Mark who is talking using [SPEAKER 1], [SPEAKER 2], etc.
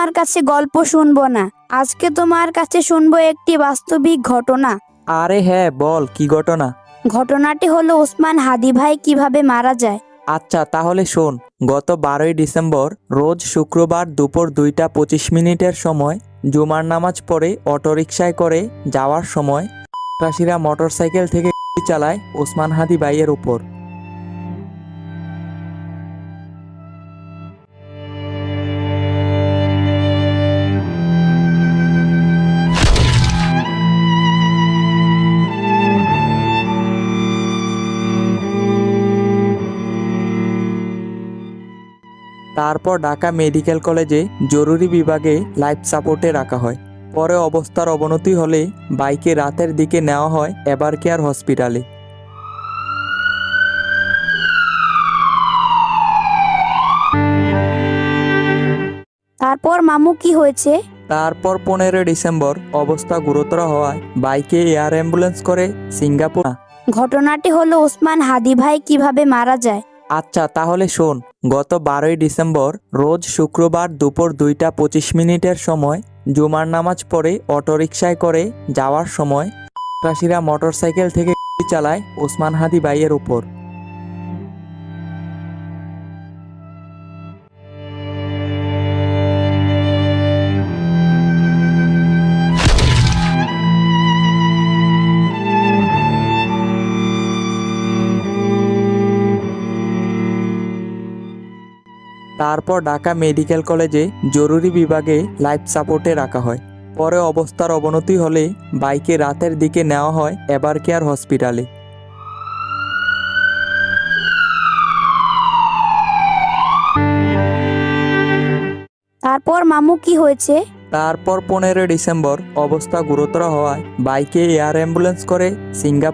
[SPEAKER 1] তোমার কাছে গল্প শুনবো না, আজকে তোমার কাছে শুনবো একটি বাস্তবিক ঘটনা।
[SPEAKER 2] আরে হ্যাঁ, বল কি ঘটনা।
[SPEAKER 1] ঘটনাটি হলো ওসমান হাদি ভাই কিভাবে মারা যায়।
[SPEAKER 2] আচ্ছা তাহলে শোন, গত 12ই ডিসেম্বর রোজ শুক্রবার দুপুর 2টা 25 মিনিটের সময় জুমার নামাজ পড়ে অটোরিকশায় করে যাওয়ার সময় সন্ত্রাসীরা মোটরসাইকেল থেকে গুলি চালায় ওসমান হাদি ভাইয়ের উপর। তারপর ঢাকা মেডিকেল কলেজে জরুরি বিভাগে লাইফ সাপোর্টে রাখা হয়। পরে অবস্থার অবনতি হলে বাইকে রাতের দিকে নেওয়া হয় এভার কেয়ার হসপিটালে।
[SPEAKER 1] তারপর মামু কি হয়েছে?
[SPEAKER 2] তারপর 15ই ডিসেম্বর অবস্থা গুরুতর হওয়ায় বাইকে এয়ার অ্যাম্বুলেন্স করে সিঙ্গাপুর।
[SPEAKER 1] ঘটনাটি হলো ওসমান হাদি ভাই কিভাবে মারা যায়।
[SPEAKER 2] আচ্ছা তাহলে শোন, গত 12ই ডিসেম্বর রোজ শুক্রবার দুপুর 2টা 25 মিনিটের সময় জুমার নামাজ পড়ে অটোরিকশায় করে যাওয়ার সময় সন্ত্রাসীরা মোটরসাইকেল থেকে গুলি চালায় ওসমান হাদি ভাইয়ের উপর। তারপর ঢাকা মেডিকেল কলেজে জরুরি বিভাগে লাইফ সাপোর্টে রাখা হয়। পরে অবস্থার অবনতি হলে বাইকে রাতের দিকে নেওয়া হয় এভার কেয়ার হসপিটালে।
[SPEAKER 1] তারপর মামু কি হয়েছে?
[SPEAKER 2] তারপর 15ই ডিসেম্বর অবস্থা গুরুতর হওয়ায় বাইকে এয়ার অ্যাম্বুলেন্স করে সিঙ্গাপুর।